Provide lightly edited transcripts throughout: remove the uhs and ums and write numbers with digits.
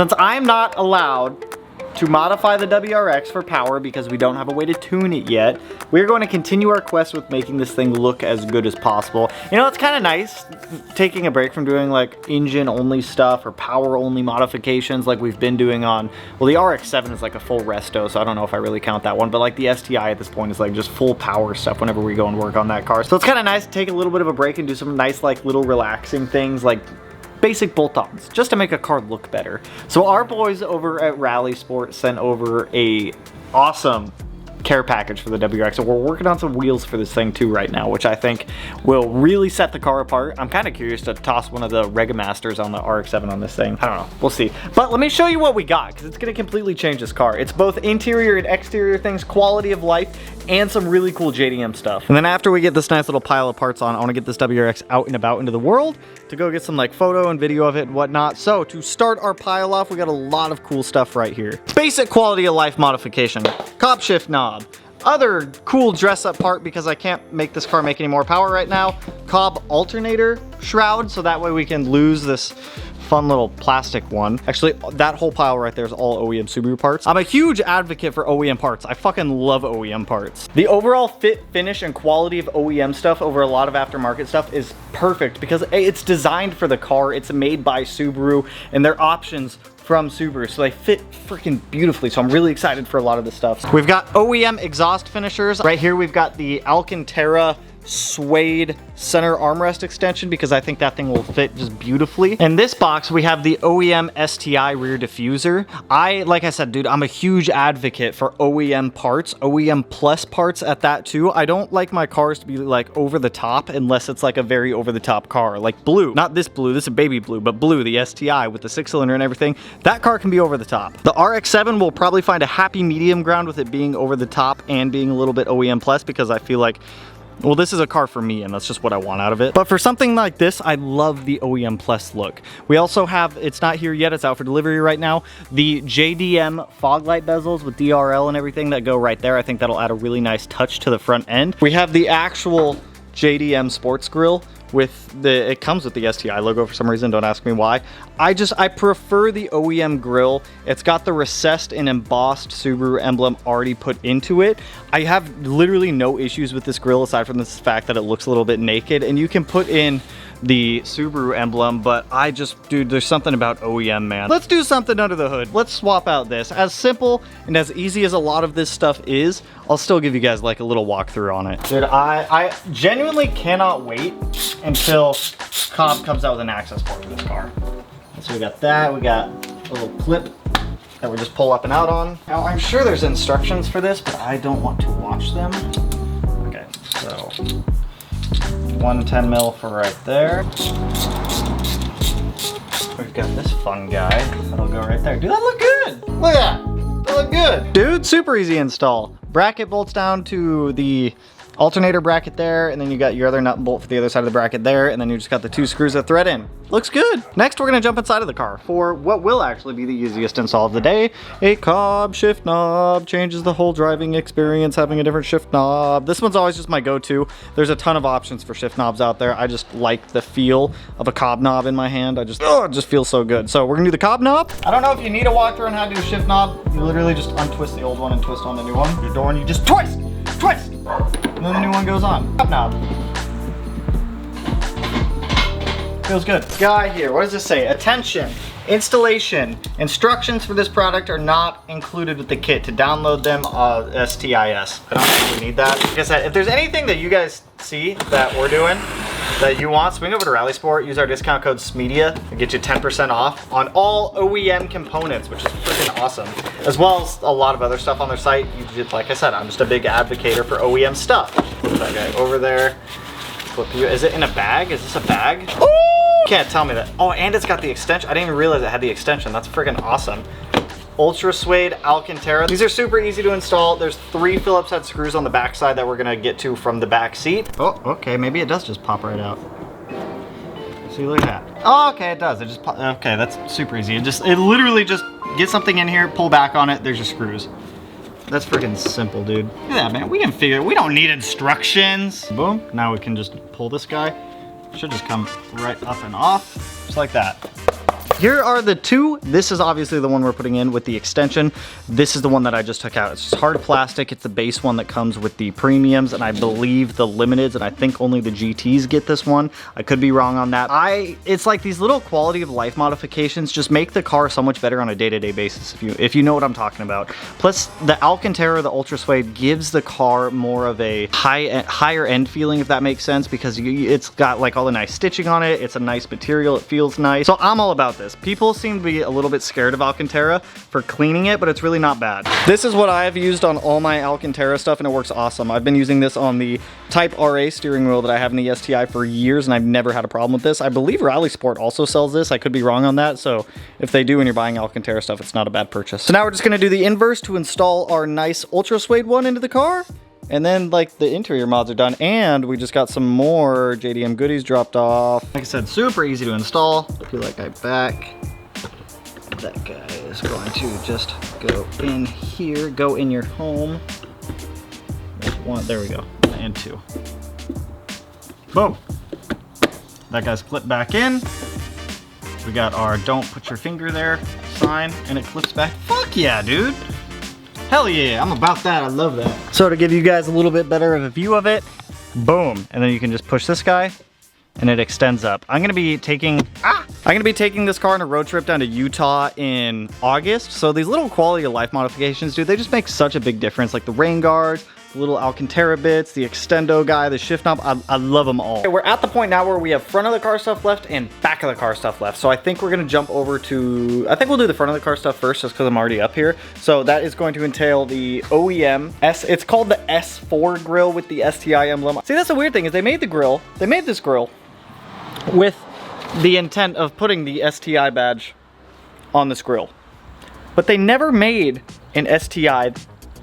Since I'm not allowed to modify the WRX for power because we don't have a way to tune it yet, we're going to continue our quest with making this thing look as good as possible. You know, it's kind of nice taking a break from doing like engine only stuff or power only modifications like we've been doing on, well, the RX-7 is like a full resto, so I don't know if I really count that one, but like the STI at this point is like just full power stuff whenever we go and work on that car. So it's kind of nice to take a little bit of a break and do some nice like little relaxing things like basic bolt-ons just to make a car look better. So our boys over at Rally Sport sent over a awesome care package for the WRX. So we're working on some wheels for this thing too right now, which I think will really set the car apart. I'm kind of curious to toss one of the Regamasters on the RX-7 on this thing. I don't know, we'll see. But let me show you what we got, because it's gonna completely change this car. It's both interior and exterior things, quality of life, and some really cool JDM stuff. And then after we get this nice little pile of parts on, I wanna get this WRX out and about into the world to go get some like photo and video of it and whatnot. So to start our pile off, we got a lot of cool stuff right here. Basic quality of life modification, cop shift knob. Other cool dress up part, because I can't make this car make any more power right now, Cobb alternator shroud, so that way we can lose this fun little plastic one. Actually, that whole pile right there is all OEM Subaru parts. I'm a huge advocate for OEM parts. I fucking love OEM parts. The overall fit, finish, and quality of OEM stuff over a lot of aftermarket stuff is perfect because it's designed for the car. It's made by Subaru, and their options from Subaru, so they fit freaking beautifully. So I'm really excited for a lot of this stuff. We've got OEM exhaust finishers. Right here we've got the Alcantara suede center armrest extension because I think that thing will fit just beautifully. In this box we have the OEM STI rear diffuser. Like I said, dude, I'm a huge advocate for OEM parts, OEM plus parts at that too. I don't like my cars to be like over the top unless it's like a very over the top car, like blue, not this blue, this is a baby blue, but blue, the STI with the 6-cylinder and everything. That car can be over the top. The RX-7 will probably find a happy medium ground with it being over the top and being a little bit OEM plus, because I feel like, well, this is a car for me and that's just what I want out of it. But for something like this, I love the OEM Plus look. We also have, it's not here yet, it's out for delivery right now, the JDM fog light bezels with DRL and everything that go right there. I think that'll add a really nice touch to the front end. We have the actual JDM sports grille with the, it comes with the STI logo for some reason, don't ask me why. I prefer the OEM grille. It's got the recessed and embossed Subaru emblem already put into it. I have literally no issues with this grille aside from the fact that it looks a little bit naked, and you can put in the Subaru emblem, but dude, there's something about OEM, man. Let's do something under the hood. Let's swap out this. As simple and as easy as a lot of this stuff is, I'll still give you guys like a little walkthrough on it. Dude, I genuinely cannot wait until Cobb comes out with an access port for this car. So we got that, we got a little clip that we just pull up and out on. Now, I'm sure there's instructions for this, but I don't want to watch them. Okay, so 110 mil for right there. We've got this fun guy that'll go right there. Dude, that look good. Look at that. That look good. Dude, super easy install. Bracket bolts down to the alternator bracket there, and then you got your other nut and bolt for the other side of the bracket there, and then you just got the 2 screws that thread in. Looks good. Next, we're gonna jump inside of the car for what will actually be the easiest install of the day. A Cobb shift knob changes the whole driving experience, having a different shift knob. This one's always just my go-to. There's a ton of options for shift knobs out there. I just like the feel of a Cobb knob in my hand. It just feels so good. So we're gonna do the Cobb knob. I don't know if you need a walkthrough on how to do a shift knob. You literally just untwist the old one and twist on the new one. Your door, and you just twist, and then the new one goes on. Cobb knob. Feels good. Guy here, what does this say? Attention, installation, instructions for this product are not included with the kit. To download them, STIS. I don't think we need that. Like I said, if there's anything that you guys see that we're doing that you want, swing over to Rally Sport, use our discount code Smeedia to get you 10% off on all OEM components, which is freaking awesome. As well as a lot of other stuff on their site. Like I said, I'm just a big advocate for OEM stuff. Put that guy over there. Is it in a bag? Is this a bag? Ooh! Can't tell me that. Oh, and it's got the extension. I didn't even realize it had the extension. That's freaking awesome. Ultra suede Alcantara. These are super easy to install. There's 3 Phillips head screws on the back side that we're gonna get to from the back seat. Oh, okay, maybe it does just pop right out. See, look at that. Oh, okay, it does. It just pop. Okay, that's super easy. It literally just get something in here, pull back on it. There's your screws. That's freaking simple, dude. Look at that, man. We can figure it. We don't need instructions. Boom. Now we can just pull this guy. Should just come right up and off, just like that. here are the two. This is obviously the one we're putting in with the extension. This is the one that I just took out. It's just hard plastic. It's the base one that comes with the premiums, and I believe the limiteds, and I think only the GTs get this one. I could be wrong on that. It's like these little quality of life modifications just make the car so much better on a day-to-day basis, if you know what I'm talking about. Plus, the Alcantara, the Ultra Suede, gives the car more of a higher end feeling, if that makes sense, because it's got like all the nice stitching on it. It's a nice material. It feels nice. So I'm all about this. People seem to be a little bit scared of Alcantara for cleaning it, but it's really not bad. This is what I've used on all my Alcantara stuff, and it works awesome. I've been using this on the Type RA steering wheel that I have in the STI for years, and I've never had a problem with this. I believe Rally Sport also sells this. I could be wrong on that, so if they do and you're buying Alcantara stuff, it's not a bad purchase. So now we're just gonna do the inverse to install our nice Ultra Suede one into the car. And then like the interior mods are done, and we just got some more JDM goodies dropped off. Like I said, super easy to install. Peel that guy back. That guy is going to just go in here, go in your home. There's one, there we go, and two. Boom. That guy's clipped back in. We got our don't put your finger there sign, and it clips back. Fuck yeah, dude. Hell yeah, I'm about that, I love that. So to give you guys a little bit better of a view of it, boom, and then you can just push this guy and it extends up. I'm gonna be taking this car on a road trip down to Utah in August. So these little quality of life modifications, dude, they just make such a big difference. Like the rain guard, the little Alcantara bits, the extendo guy, the shift knob, I love them all. Okay, we're at the point now where we have front of the car stuff left and back of the car stuff left. So I think we're gonna jump over to, I think we'll do the front of the car stuff first just because I'm already up here. So that is going to entail the OEM it's called the S4 grill with the STI emblem. See, that's the weird thing is they made this grill with the intent of putting the STI badge on this grill. But they never made an STI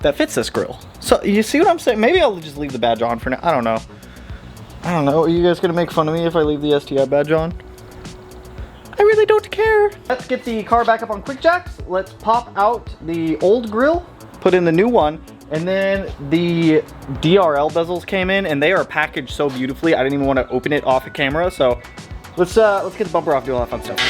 that fits this grill. So you see what I'm saying? Maybe I'll just leave the badge on for now. I don't know. Are you guys gonna make fun of me if I leave the STI badge on? I really don't care. Let's get the car back up on quick jacks. Let's pop out the old grill, put in the new one, and then the DRL bezels came in and they are packaged so beautifully. I didn't even want to open it off the camera. So let's get the bumper off, do all that fun stuff.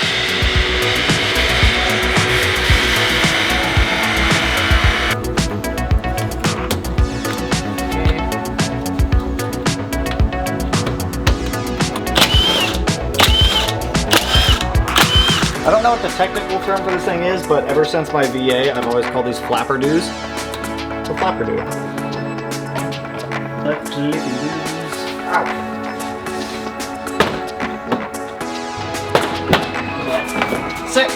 I don't know what the technical term for this thing is, but ever since my VA, I've always called these flapper doos. What's a flapper do? Lucky doos. Ow. Sick.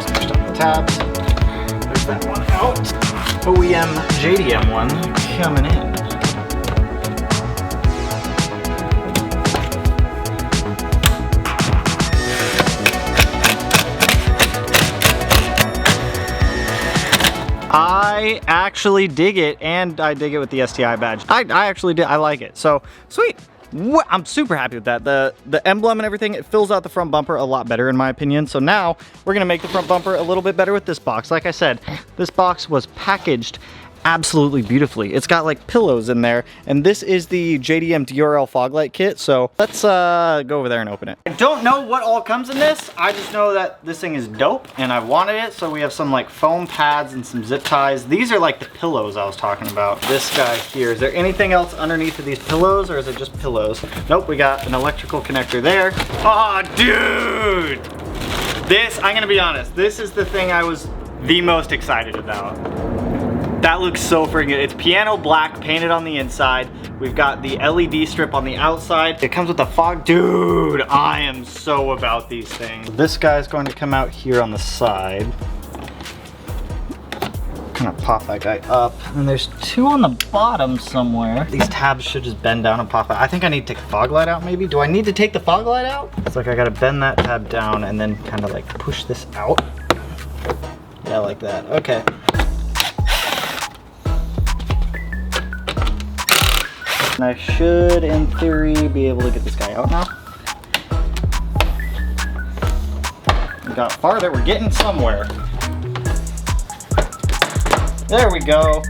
Pushed up the tabs. There's that one out. OEM JDM one coming in. I actually dig it, and I dig it with the STI badge. I actually did. I like it. So sweet. I'm super happy with that. The emblem and everything, it fills out the front bumper a lot better in my opinion. So now we're gonna make the front bumper a little bit better with this box. Like I said, this box was packaged absolutely beautifully. It's got like pillows in there, and this is the JDM DRL fog light kit. So let's go over there and open it. I don't know what all comes in this. I just know that this thing is dope and I wanted it. So we have some like foam pads and some zip ties. These are like the pillows I was talking about. This guy here, is there anything else underneath of these pillows, or is it just pillows? Nope, we got an electrical connector there. Oh dude, this, I'm gonna be honest, this is the thing I was the most excited about. That looks so freaking good. It's piano black painted on the inside. We've got the LED strip on the outside. It comes with the fog. Dude, I am so about these things. This guy's going to come out here on the side. Kind of pop that guy up. And there's two on the bottom somewhere. These tabs should just bend down and pop out. I think I need to take the fog light out maybe. Do I need to take the fog light out? It's like I gotta bend that tab down and then kind of like push this out. Yeah, like that. Okay. And I should, in theory, be able to get this guy out now. We got farther, we're getting somewhere. There we go.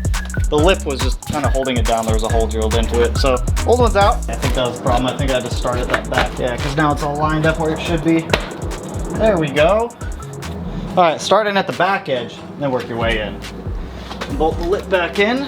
the lip was just kind of holding it down. There was a hole drilled into it. So old one's out. I think that was the problem. I think I had to start at that back. Yeah, because now it's all lined up where it should be. There we go. All right, starting at the back edge, then work your way in. Bolt the lip back in.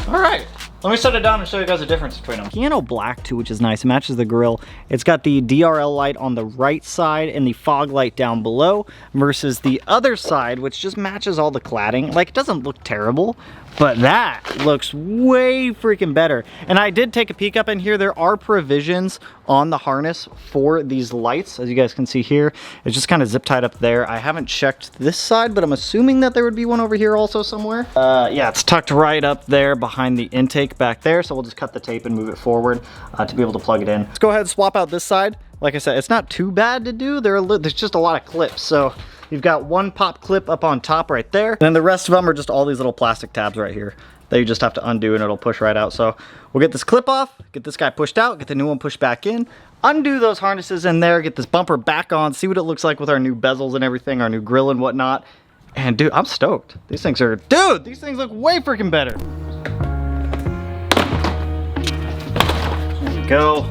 All right. Let me set it down and show you guys the difference between them. Piano black too, which is nice. It matches the grill. It's got the DRL light on the right side and the fog light down below versus the other side, which just matches all the cladding. Like, it doesn't look terrible, but that looks way freaking better. And I did take a peek up in here. There are provisions on the harness for these lights. As you guys can see here, it's just kind of zip tied up there. I haven't checked this side, but I'm assuming that there would be one over here also somewhere. Yeah, it's tucked right up there behind the intake back there. So we'll just cut the tape and move it forward to be able to plug it in. Let's go ahead and swap out this side. Like I said, it's not too bad to do. There's just a lot of clips. So you've got one pop clip up on top right there. And then the rest of them are just all these little plastic tabs right here that you just have to undo and it'll push right out. So we'll get this clip off, get this guy pushed out, get the new one pushed back in, undo those harnesses in there, get this bumper back on, see what it looks like with our new bezels and everything, our new grill and whatnot. And dude, I'm stoked. These things look way freaking better. There we go.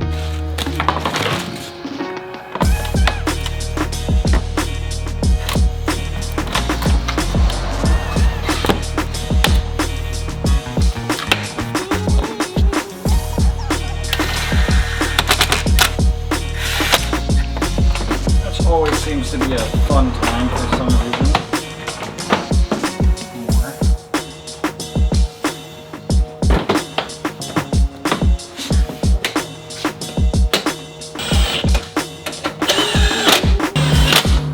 Always seems to be a fun time for some reason.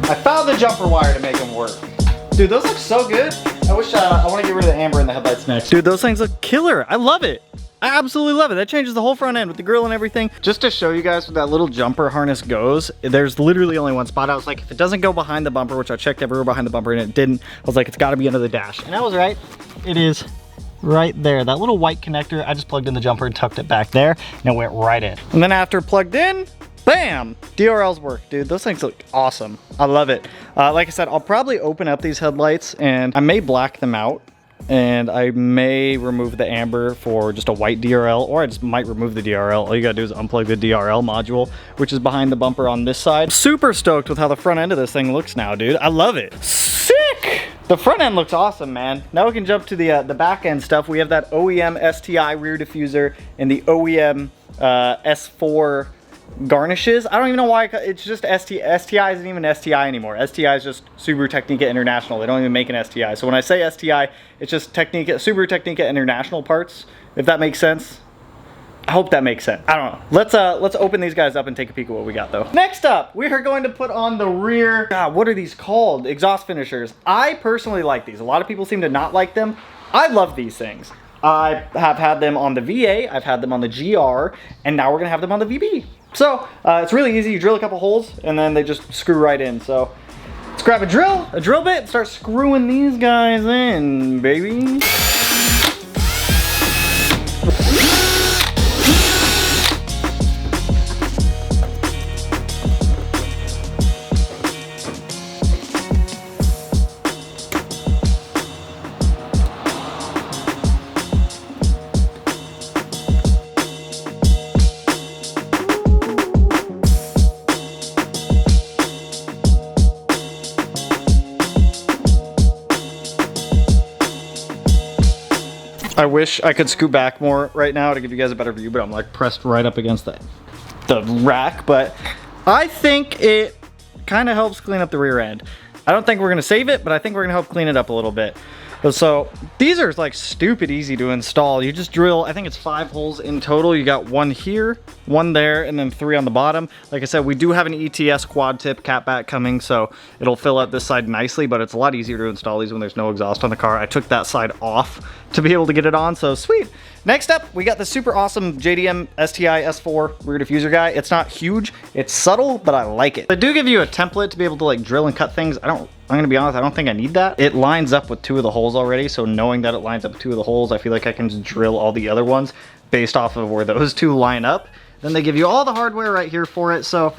I found the jumper wire to make them work. Dude, those look so good. I wish I want to get rid of the amber in the headlights next. Dude, those things look killer. I love it. I absolutely love it. That changes the whole front end with the grill and everything. Just to show you guys where that little jumper harness goes, there's literally only one spot. I was like, if it doesn't go behind the bumper, which I checked everywhere behind the bumper and it didn't, I was like, it's gotta be under the dash. And I was right. It is right there. That little white connector, I just plugged in the jumper and tucked it back there and it went right in. And then after plugged in, bam, DRLs work, dude. Those things look awesome. I love it. Like I said, I'll probably open up these headlights and I may black them out. And I may remove the amber for just a white DRL, or I just might remove the DRL. All you gotta do is unplug the DRL module, which is behind the bumper on this side. Super stoked with how the front end of this thing looks now, dude. I love it. Sick! The front end looks awesome, man. Now we can jump to the back end stuff. We have that OEM STI rear diffuser and the OEM S4 garnishes. I don't even know why it's just STI isn't even STI anymore. STI is just Subaru Technica International. They don't even make an STI. So when I say STI, it's just Subaru Technica International parts, if that makes sense. I hope that makes sense. I don't know. Let's open these guys up and take a peek at what we got though. Next up, we are going to put on the rear, God, what are these called? Exhaust finishers. I personally like these. A lot of people seem to not like them. I love these things. I have had them on the VA, I've had them on the GR, and now we're gonna have them on the VB. So it's really easy. You drill a couple holes and then they just screw right in. So let's grab a drill bit, and start screwing these guys in, baby. I wish I could scoot back more right now to give you guys a better view, but I'm like pressed right up against the rack. But I think it kind of helps clean up the rear end. I don't think we're gonna save it, but I think we're gonna help clean it up a little bit. So these are like stupid easy to install. You just drill, I think it's 5 holes in total. You got one here, one there, and then 3 on the bottom. Like I said, we do have an ETS quad tip catback coming, so it'll fill out this side nicely, but it's a lot easier to install these when there's no exhaust on the car. I took that side off to be able to get it on, so sweet. Next up, we got the super awesome JDM STI S4 rear diffuser guy. It's not huge, it's subtle, but I like it. They do give you a template to be able to like drill and cut things. I'm gonna be honest, I don't think I need that. It lines up with 2 of the holes already, so knowing that it lines up with 2 of the holes, I feel like I can just drill all the other ones based off of where those 2 line up. Then they give you all the hardware right here for it, so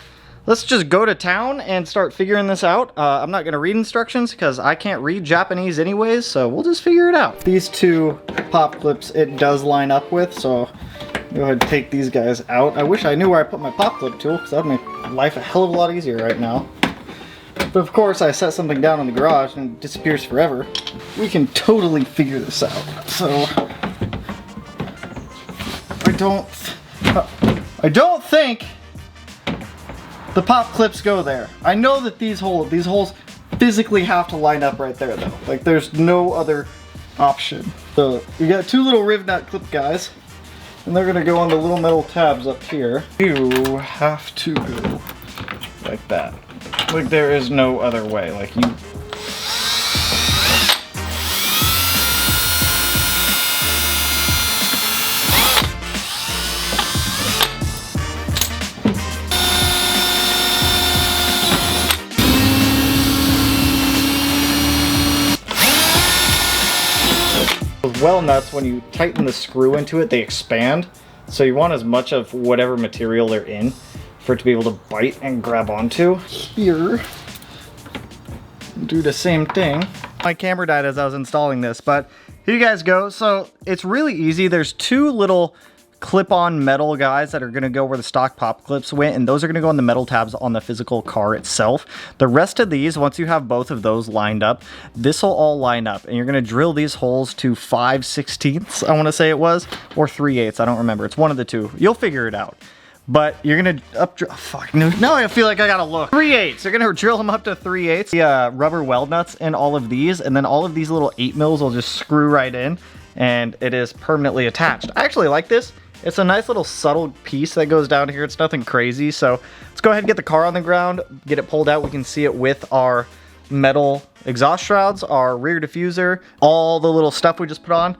let's just go to town and start figuring this out. I'm not gonna read instructions because I can't read Japanese anyways, so we'll just figure it out. These two pop clips it does line up with, so go ahead and take these guys out. I wish I knew where I put my pop clip tool because that would make life a hell of a lot easier right now. But of course I set something down in the garage and it disappears forever. We can totally figure this out. So I don't think the pop clips go there. I know that these holes physically have to line up right there though. Like there's no other option. So you got two little riv nut clip guys, and they're gonna go on the little metal tabs up here. You have to go like that. Like there is no other way. Like you. Those well nuts, when you tighten the screw into it, they expand. So you want as much of whatever material they're in for it to be able to bite and grab onto. Here, do the same thing. My camera died as I was installing this, but here you guys go. So it's really easy. There's two little clip-on metal guys that are going to go where the stock pop clips went, and those are going to go on the metal tabs on the physical car itself. The rest of these, once you have both of those lined up, this will all line up, and you're going to drill these holes to 5/16, I want to say it was, or 3/8, I don't remember. It's one of the two. You'll figure it out. But you're gonna now I feel like I gotta look. 3/8, you're gonna drill them up to 3/8. The rubber weld nuts in all of these, and then all of these little 8 mils will just screw right in, and it is permanently attached. I actually like this. It's a nice little subtle piece that goes down here. It's nothing crazy. So let's go ahead and get the car on the ground, get it pulled out. We can see it with our metal exhaust shrouds, our rear diffuser, all the little stuff we just put on.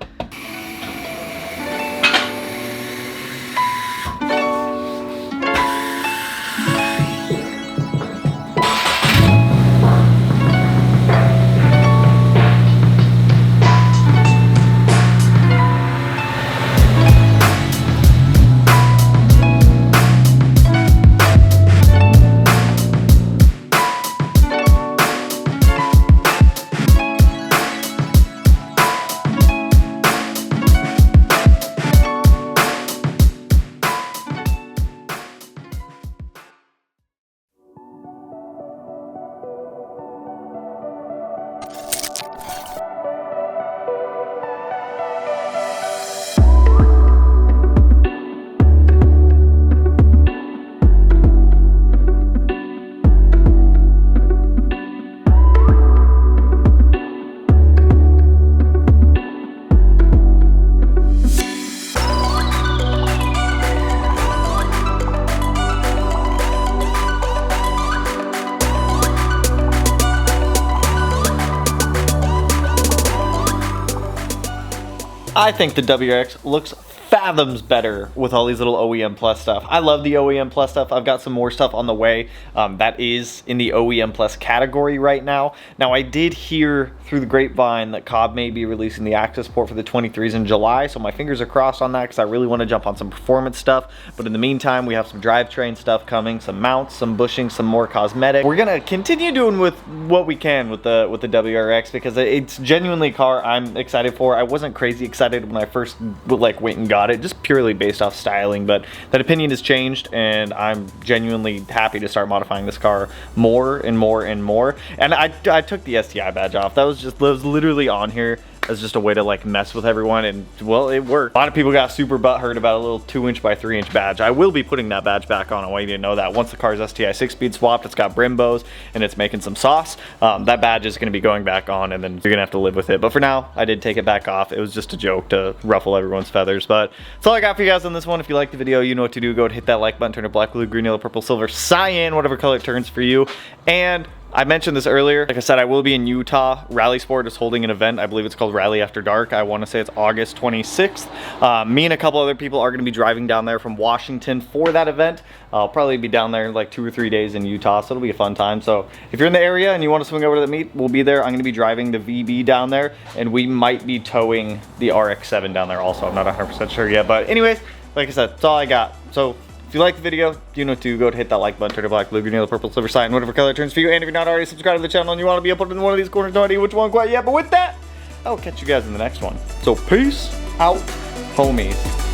I think the WRX looks fathoms better with all these little OEM Plus stuff. I love the OEM Plus stuff. I've got some more stuff on the way that is in the OEM Plus category right now. Now, I did hear through the grapevine that Cobb may be releasing the access port for the 23s in July, so my fingers are crossed on that because I really want to jump on some performance stuff. But in the meantime, we have some drivetrain stuff coming, some mounts, some bushing, some more cosmetic. We're gonna continue doing with what we can with the WRX because it's genuinely a car I'm excited for. I wasn't crazy excited when I first went and got it, just purely based off styling, but that opinion has changed, and I'm genuinely happy to start modifying this car more and more and more. And I took the STI badge off. That was literally on here as just a way to like mess with everyone, and well, it worked. A lot of people got super butthurt about a little 2" by 3" badge. I will be putting that badge back on. I want you to know that once the car's STI 6-speed swapped, it's got Brimbos and it's making some sauce. That badge is going to be going back on, and then you're gonna have to live with it. But for now, I did take it back off. It was just a joke to ruffle everyone's feathers. But that's all I got for you guys on this one. If you like the video, you know what to do. Go ahead and hit that like button, turn it black, blue, green, yellow, purple, silver, cyan, whatever color it turns for you. And I mentioned this earlier. Like I said, I will be in Utah. Rally Sport is holding an event. I believe it's called Rally After Dark. I want to say it's August 26th. Me and a couple other people are going to be driving down there from Washington for that event. I'll probably be down there like 2 or 3 days in Utah, so it'll be a fun time. So if you're in the area and you want to swing over to the meet, we'll be there. I'm going to be driving the VB down there, and we might be towing the RX-7 down there also. I'm not 100% sure yet. But anyways, like I said, that's all I got. So If you like the video, you know to go to hit that like button, turn to black, blue, green, yellow, purple, silver sign, whatever color it turns for you. And if you're not already subscribed to the channel and you want to be uploaded in one of these corners, no idea which one quite yet. But with that, I'll catch you guys in the next one. So peace out, homies.